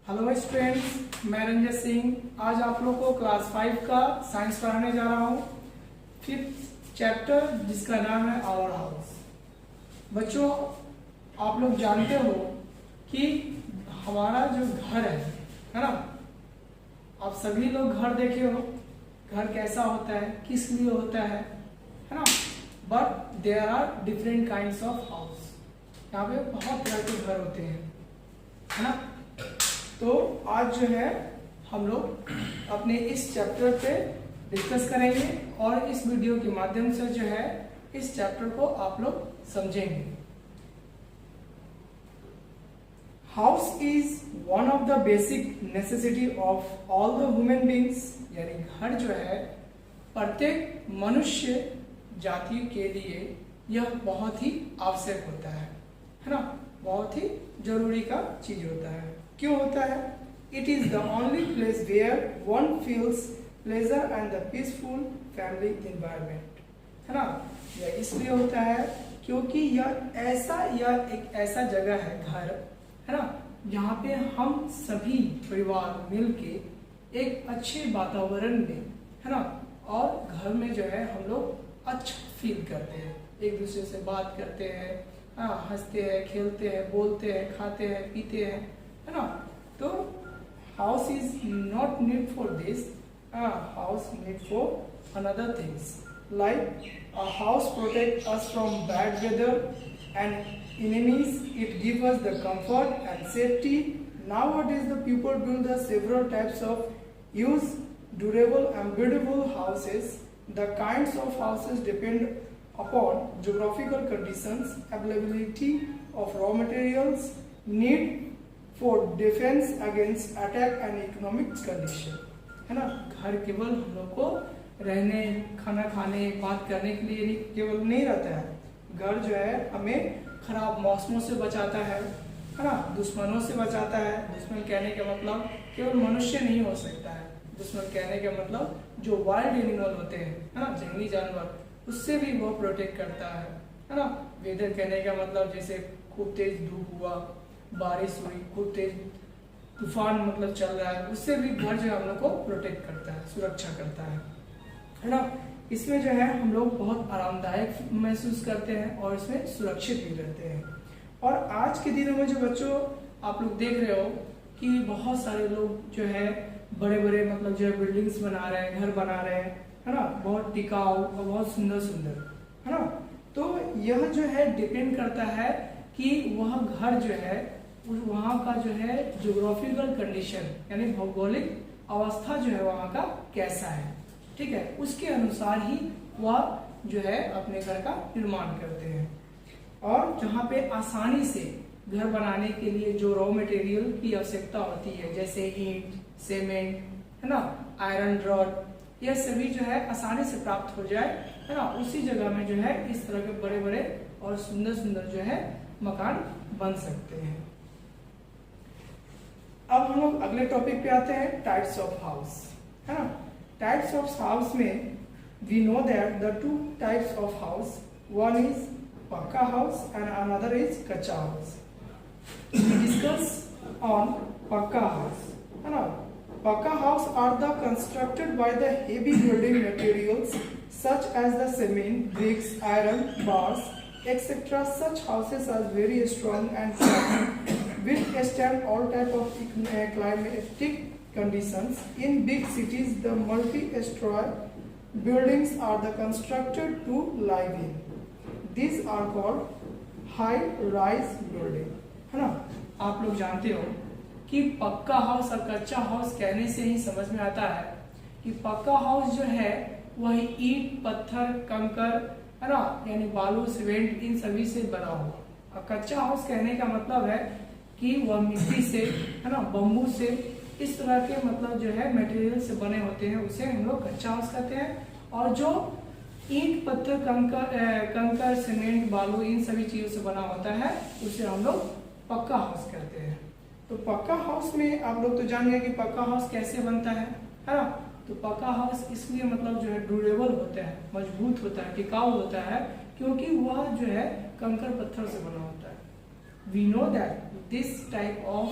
Hello students, मैं रंजन सिंह आज आप लोग को क्लास 5 का साइंस पढ़ाने जा रहा हूँ। फिफ्थ चैप्टर जिसका नाम है आवर हाउस। बच्चों, आप लोग जानते हो कि हमारा जो घर है ना, आप सभी लोग घर देखे हो। घर कैसा होता है, किस लिए होता है ना। But there are different kinds of house. यहाँ पे बहुत तरह के घर होते हैं, है ना। तो आज जो है हम लोग अपने इस चैप्टर पे डिस्कस करेंगे और इस वीडियो के माध्यम से जो है इस चैप्टर को आप लोग समझेंगे। House is one of the basic necessity of all the human beings. यानी घर जो है प्रत्येक मनुष्य जाति के लिए यह बहुत ही आवश्यक होता है ना। बहुत ही जरूरी का चीज होता है। क्यों होता है? It is the only place where one feels pleasure and the peaceful family environment, है ना। यह इसलिए होता है क्योंकि यह एक ऐसा जगह है, घर है ना, जहाँ पे हम सभी परिवार मिलके एक अच्छे वातावरण में, है ना, और घर में जो है हम लोग अच्छा फील करते हैं, एक दूसरे से बात करते हैं, हंसते हैं, खेलते हैं, बोलते हैं, खाते हैं, पीते हैं, है ना। तो house is not need for this, house need for another things like a house protect us from bad weather and enemies. It gives us the comfort and safety. Nowadays the people build the several types of use durable and beautiful houses. The kinds of houses depend upon geographical conditions, availability of raw materials, need for defense against attack and economic condition, है ना। घर केवल हम लोग को रहने, खाना खाने, बात करने के लिए केवल नहीं रहता है। घर जो है हमें खराब मौसमों से बचाता है ना, दुश्मनों से बचाता है। दुश्मन कहने का मतलब केवल मनुष्य नहीं हो सकता है। दुश्मन कहने का मतलब जो वाइल्ड एनिमल होते हैं, है ना, जंगली जानवर, उससे भी वो प्रोटेक्ट करता है ना। वेदर कहने का मतलब जैसे खूब तेज धूप हुआ, बारिश हुई, खूब तेज तूफान मतलब चल रहा है, उससे भी घर जो है हम लोग को प्रोटेक्ट करता है, सुरक्षा करता है ना। इसमें जो है हम लोग बहुत आरामदायक महसूस करते हैं और इसमें सुरक्षित भी रहते हैं। और आज के दिनों में जो बच्चों आप लोग देख रहे हो कि बहुत सारे लोग जो है बड़े बड़े मतलब जो है बिल्डिंग्स बना रहे हैं, घर बना रहे हैं, है ना, बहुत टिकाऊ और बहुत सुंदर सुंदर, है ना। तो यह जो है डिपेंड करता है कि वह घर जो है वहाँ का जो है ज्योग्राफिकल कंडीशन यानी भौगोलिक अवस्था जो है वहाँ का कैसा है, ठीक है, उसके अनुसार ही वह जो है अपने घर का निर्माण करते हैं। और जहाँ पे आसानी से घर बनाने के लिए जो रॉ मटेरियल की आवश्यकता होती है, जैसे ईंट, सीमेंट, है ना, आयरन रॉड, यह सभी जो है आसानी से प्राप्त हो जाए, है ना, उसी जगह में जो है इस तरह के बड़े बड़े और सुंदर सुंदर जो है मकान बन सकते हैं। अब हम लोग अगले टॉपिक पे आते हैं, टाइप्स ऑफ हाउस, है ना। टाइप्स ऑफ हाउस में we know that the two types of house, one is pucca house and another is kutcha house. We discuss on pucca house, है ना। Pucca house are the constructed by the heavy building materials such as the cement, bricks, iron, bars, etc. Such houses are very strong and firm, withstand all type of climatic conditions. In big cities, the multi-story buildings are the constructed to live in. These are called high-rise building, है ना। आप लोग जानते हो कि पक्का house और कच्चा हाउस कहने से ही समझ में आता है कि पक्का हाउस जो है वही ईंट, पत्थर, कंकर, है ना, यानी बालू, सीमेंट, इन सभी से बना हो। और कच्चा हाउस कहने का मतलब है कि वह मिट्टी से, है ना, बम्बू से, इस तरह के मतलब जो है मटेरियल से बने होते हैं, उसे हम लोग कच्चा हाउस कहते हैं। और जो ईंट, पत्थर, कंकर, सीमेंट, बालू, इन सभी चीजों से बना होता है, उसे हम लोग पक्का हाउस कहते हैं। तो पक्का हाउस में आप लोग तो जान गए कि पक्का हाउस कैसे बनता है ना। तो पक्का हाउस इसलिए मतलब जो है ड्यूरेबल होता है, मजबूत होता है, टिकाऊ होता है, क्योंकि वह जो है कंकर पत्थर से बना होता है। We know that this type of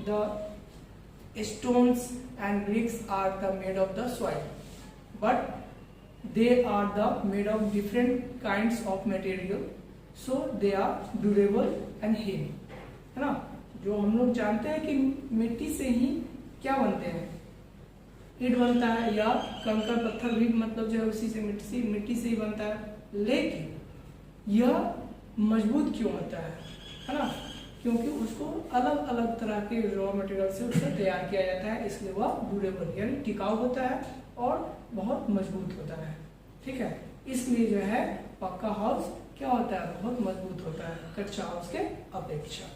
the stones and bricks are the made of the soil, but they are the made of different kinds of material, so they are durable and heavy, है ना। जो हम लोग जानते हैं कि मिट्टी से ही क्या बनते हैं, ईंट बनता है, या कंकड़ पत्थर भी मतलब जो है उसी से मिट्टी से ही बनता है, लेकिन यह मजबूत क्यों होता है ना, क्योंकि उसको अलग अलग तरह के रॉ मटेरियल से उससे तैयार किया जाता है, इसलिए वह ड्यूरेबल यानी टिकाऊ होता है और बहुत मजबूत होता है, ठीक है। इसलिए जो है पक्का हाउस क्या होता है, बहुत मजबूत होता है कच्चा हाउस के अपेक्षा।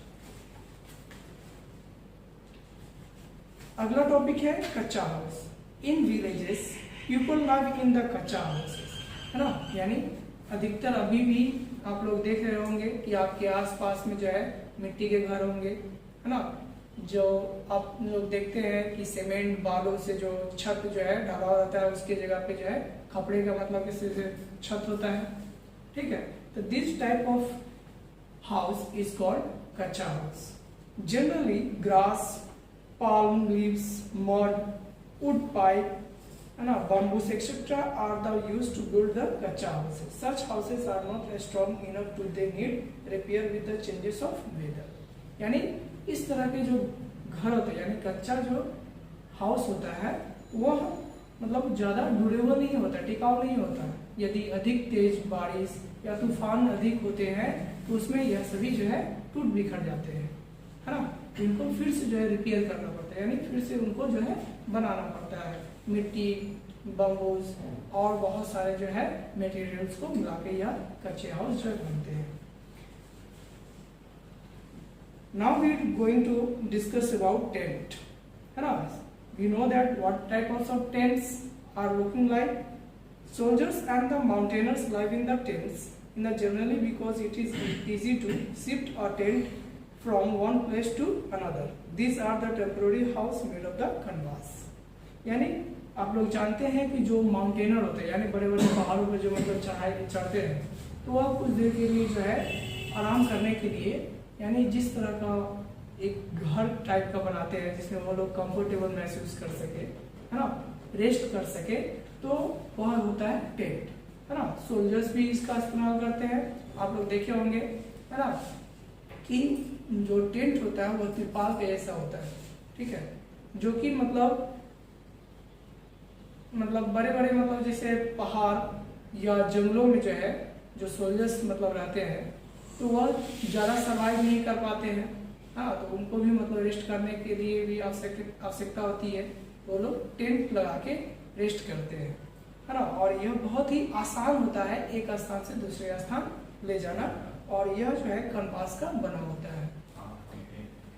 अगला टॉपिक है कच्चा house. In villages people live in the कच्चा हाउस, है ना, यानी अधिकतर अभी भी आप लोग देख रहे होंगे कि आपके आसपास में जो है मिट्टी के घर होंगे, है ना, जो आप लोग देखते हैं कि सीमेंट बालू से जो छत जो है ढला रहता है, उसके जगह पे जो है खपड़े का मतलब इससे छत होता है, ठीक है। तो this type of house is called kachcha house. Generally grass, palm leaves, mud, wood pipe, bamboos, etc. are the used to build the kacha houses. Such houses are not strong enough to they need repair with the changes of weather. यानी इस तरह के जो घर होते हैं, यानी कच्चा जो हाउस होता है वह मतलब ज़्यादा ड्यूरेबल नहीं होता, टिकाऊ नहीं होता। यदि अधिक तेज बारिश या तूफान अधिक होते हैं तो उसमें यह सभी जो है टूट बिखर जाते हैं, है ना। इनको फिर से जो है रिपेयर करना पड़ता है, यानी फिर से उनको जो है बनाना पड़ता है, मिट्टी, बम्बूज और बहुत सारे जो है मटेरियल्स को मिला के यह कच्चे हाउस जो है बनते हैं। Now we going to discuss about tent, है ना। We know that what type of tents are looking like. Soldiers and the mountaineers live in the tents in the generally because it is easy to shift a tent from one place to another. These are the temporary house made of the canvas. यानी आप लोग जानते हैं कि जो mountaineer होते हैं, यानी बड़े बड़े पहाड़ों पर जो मतलब चढ़ते हैं, तो वह कुछ देर के लिए जो है आराम करने के लिए, यानी जिस तरह का एक घर टाइप का बनाते हैं जिसमें वो लोग कंफर्टेबल महसूस कर सके, है ना, रेस्ट कर सके, तो वह होता है टेंट, है ना। सोल्जर्स भी इसका इस्तेमाल करते हैं। आप लोग देखे होंगे, है ना, कि जो टेंट होता है वह तिरपाल के जैसा होता है, ठीक है, जो कि मतलब बड़े बड़े मतलब जैसे पहाड़ या जंगलों में जो है जो सोल्जर्स मतलब रहते हैं तो वह ज़्यादा सर्वाइव नहीं कर पाते हैं, हाँ, तो उनको भी मतलब रेस्ट करने के लिए भी आवश्यकता होती है, वो लोग टेंट लगा के रेस्ट करते हैं, है ना। और यह बहुत ही आसान होता है एक स्थान से दूसरे स्थान ले जाना, और यह जो है कैनवास का बना होता है।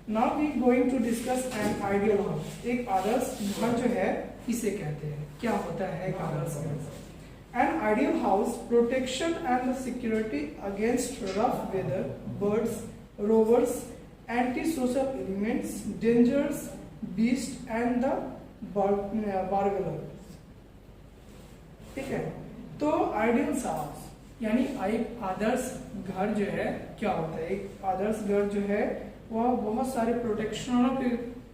Now we going to discuss an ideal house. एक आदर्श घर जो है किसे कहते हैं, क्या होता है एक आदर्श घर। An ideal house protection and security against rough weather, birds, rovers, anti social elements, dangers, beast and the burglars, ठीक है। तो आइडियल हाउस यानी एक आदर्श घर जो है क्या होता है, एक आदर्श घर जो है वह बहुत सारे प्रोटेक्शनों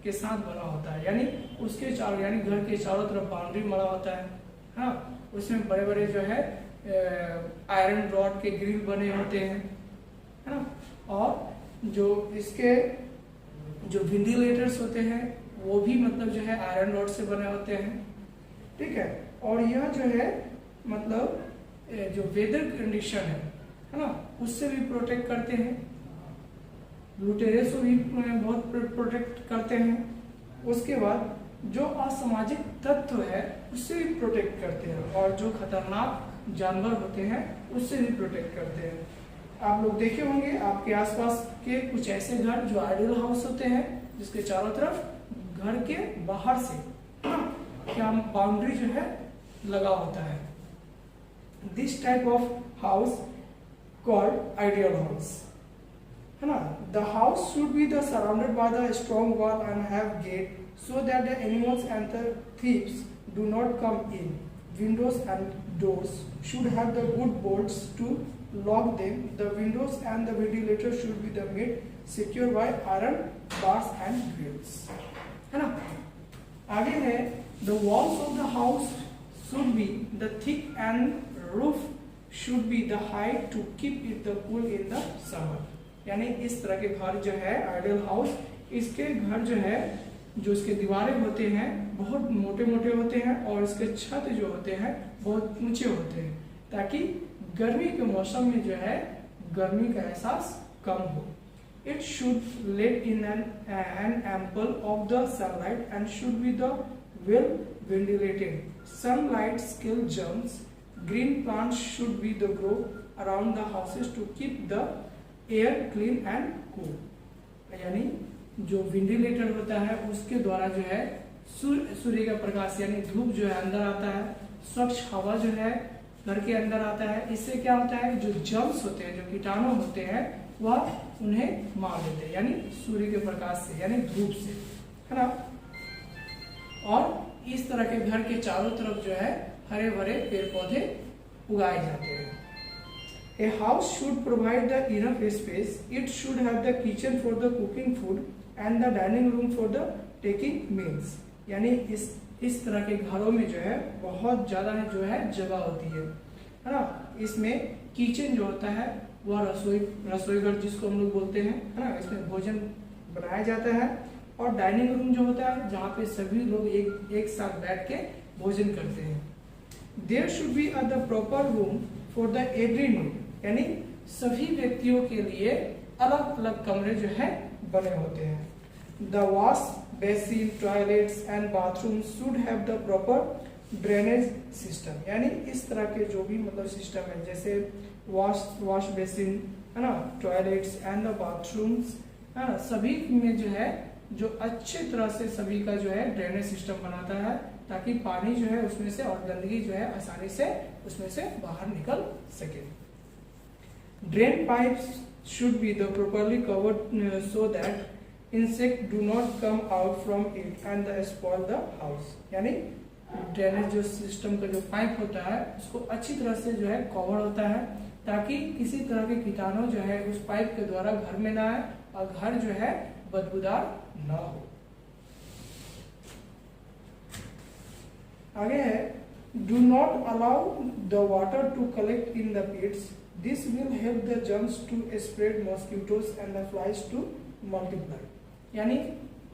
के साथ बना होता है, यानी उसके चारों, यानी घर के चारों तरफ बाउंड्री मरा होता है, हाँ, उसमें बड़े बड़े जो है आयरन रॉड के ग्रिल बने होते हैं, है ना, और जो इसके जो वेंटिलेटर्स होते हैं वो भी मतलब जो है आयरन रॉड से बने होते हैं, ठीक है। और यह जो है मतलब जो वेदर कंडीशन है ना, उससे भी प्रोटेक्ट करते हैं, लुटेरे से भी बहुत प्रोटेक्ट करते हैं। उसके बाद जो असामाजिक तत्व है उससे भी प्रोटेक्ट करते हैं, और जो खतरनाक जानवर होते हैं उससे भी प्रोटेक्ट करते हैं। आप लोग देखे होंगे आपके आसपास के कुछ ऐसे घर जो आइडियल हाउस होते हैं जिसके चारों तरफ घर के बाहर से क्या बाउंड्री जो है लगा होता है। This type of house called ideal house, है ना। The house should be the surrounded by the strong wall and have get so that the animals and the thieves do not come in. Windows and doors should have the good bolts to lock them. The windows and the ventilator should be made secure by iron bars and grills, है ना। आगे है the walls of the house should be the thick and roof should be the height to keep it the cool in the summer. यानी इस तरह के घर जो है आइडियल हाउस, इसके घर जो है, जो इसके दीवारें होते हैं बहुत मोटे मोटे होते हैं और इसके छत जो होते हैं बहुत ऊंचे होते हैं, ताकि गर्मी के मौसम में जो है गर्मी का एहसास कम हो। It should let in an ample of the sunlight and should be the well ventilated. Sunlight skill germs. Green plants should be the grow around the houses to keep the air clean and cool. यानी जो ventilator होता है उसके द्वारा जो है सूर्य का प्रकाश यानी धूप जो है अंदर आता है, स्वच्छ हवा जो है घर के अंदर आता है। इससे क्या होता है, जो जर्म्स होते हैं, जो कीटाणु होते हैं, वह उन्हें मार देते हैं, यानी सूर्य के प्रकाश से यानी धूप से, है ना। और इस तरह के घर के चारों तरफ जो है हरे भरे पेड़ पौधे उगाए जाते हैं। A house should provide the enough space. It should have the kitchen for the cooking food and the dining room for the taking meals. यानी इस तरह के घरों में जो है बहुत ज़्यादा जो है जगह होती है ना। इसमें किचन जो होता है वह रसोईघर जिसको हम लोग बोलते हैं, है ना, इसमें भोजन बनाया जाता है। और डाइनिंग रूम जो होता है जहाँ पे सभी लोग एक साथ बैठ के भोजन करते हैं। There should be the proper room for the every need. यानी सभी व्यक्तियों के लिए अलग अलग कमरे जो है बने होते हैं। The wash basin, toilets and bathrooms should have the proper drainage system. यानी इस तरह के जो भी मतलब सिस्टम है, जैसे वॉश बेसिन, है ना, टॉयलेट्स एंड द बाथरूम्स, है ना, सभी में जो है जो अच्छे तरह से सभी का जो है ड्रेनेज सिस्टम बनाता है, ताकि पानी जो है उसमें से और गंदगी जो है आसानी से उसमें से बाहर निकल सके। Drain pipes should be the properly covered so that insect do not come out from it and spoil the house. यानी ड्रेनेज जो सिस्टम का जो पाइप होता है उसको अच्छी तरह से जो है कवर होता है, ताकि किसी तरह के कीटाणु जो है उस पाइप के द्वारा घर में ना आए और घर जो है बदबूदार ना हो। आगे है do not allow the water to collect in the pits, this will help the germs to spread mosquitoes and the flies to multiply. यानी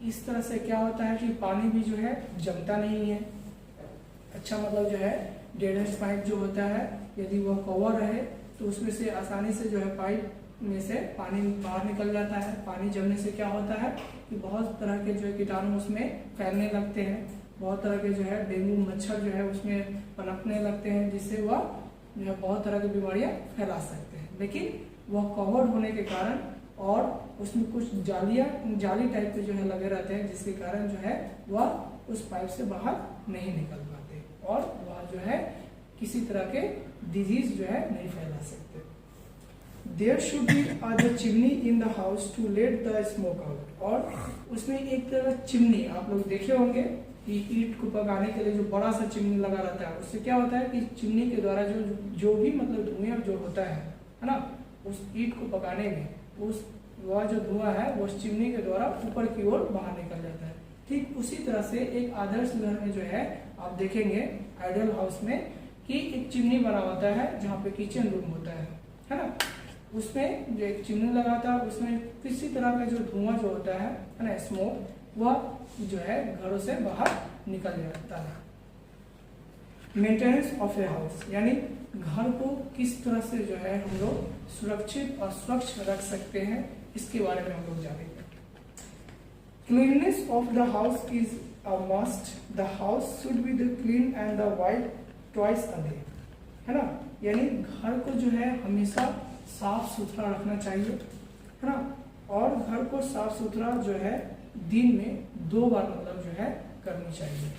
इस तरह से क्या होता है कि पानी भी जो है जमता नहीं है। अच्छा मतलब जो है ड्रेनेज पाइप जो होता है यदि वह कवर रहे तो उसमें से आसानी से जो है पाइप में से पानी बाहर निकल जाता है। पानी जमने से क्या होता है कि बहुत तरह के जो है कीटाणु उसमें फैलने लगते हैं, बहुत तरह के जो है डेंगू मच्छर जो है उसमें पनपने लगते हैं, जिससे वह जो है बहुत तरह की बीमारियां फैला सकते हैं। लेकिन वह कवर होने के कारण और उसमें कुछ जाली टाइप के जो है लगे रहते हैं, जिसके कारण जो है वह उस पाइप से बाहर नहीं निकल पाते और वह जो है किसी तरह के डिजीज जो है नहीं फैला सकते। There should be the chimney in the house to let the smoke out। और उसमें एक तरह चिमनी आप लोग देखे होंगे कि ईंट को पकाने के लिए जो बड़ा सा चिमनी लगा रहता है, उससे क्या होता है कि चिमनी के द्वारा जो भी मतलब धुआं जो होता है ना, उस ईंट को पकाने में वह जो धुआं है वो उस चिमनी के द्वारा ऊपर की ओर बाहर निकल जाता है। ठीक उसी तरह से एक आदर्श घर में जो है आप देखेंगे आइडियल हाउस में कि एक चिमनी बना होता है जहाँ पे किचन रूम होता है ना, उसमें जो एक चिमनी लगा था उसमें किसी तरह का जो धुआं जो होता है ना, स्मोक, वह जो है घरों से बाहर निकल जाता है। मेंटेनेंस ऑफ ए हाउस यानी घर को किस तरह से जो है हम लोग सुरक्षित और स्वच्छ रख सकते हैं, इसके बारे में हम लोग जानेंगे। Cleanness of the house is a must. The house should be the clean and the white twice a day, है ना। यानी घर को जो है हमेशा साफ सुथरा रखना चाहिए, है ना, और घर को साफ सुथरा जो है दिन में 2 बार मतलब जो है करनी चाहिए।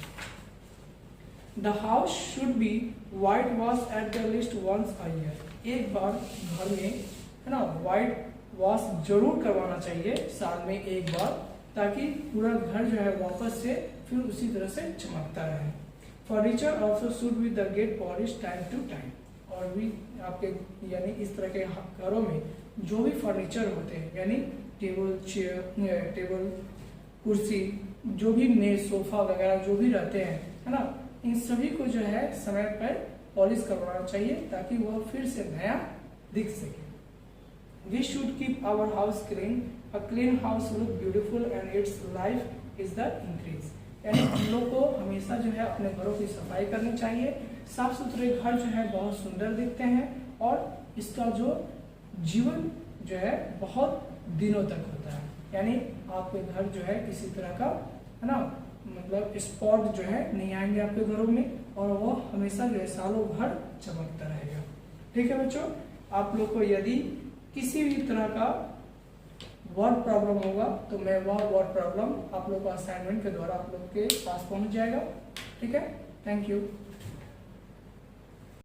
The house should be whitewash at the least once a year. एक बार घर में, है ना, वाइट वॉश जरूर करवाना चाहिए साल में एक बार, ताकि पूरा घर जो है वापस से फिर उसी तरह से चमकता रहे। Furniture also should be the get polish time to time. और भी आपके यानी इस तरह के घरों में जो भी फर्नीचर होते हैं यानी टेबल, चेयर, टेबल, कुर्सी, जो भी मेज सोफा वगैरह जो भी रहते हैं, है ना, इन सभी को जो है समय पर पॉलिश करवाना चाहिए ताकि वह फिर से नया दिख सके। We should keep our house clean. A clean house look beautiful and its life is the increase. यानी हम लोग को हमेशा जो है अपने घरों की सफाई करनी चाहिए। साफ सुथरे घर जो है बहुत सुंदर दिखते हैं और इसका जो जीवन जो है बहुत दिनों तक होता है। यानी आपके घर जो है किसी तरह का, है ना, मतलब स्पॉट जो है नहीं आएंगे आपके घरों में और वो हमेशा जो है सालों भर चमकता रहेगा। ठीक है बच्चों, आप लोग को यदि किसी भी तरह का वर्ड प्रॉब्लम होगा तो मैं वह वर्ड प्रॉब्लम आप लोग को असाइनमेंट के द्वारा आप लोग के पास पहुंच जाएगा। ठीक है, थैंक यू।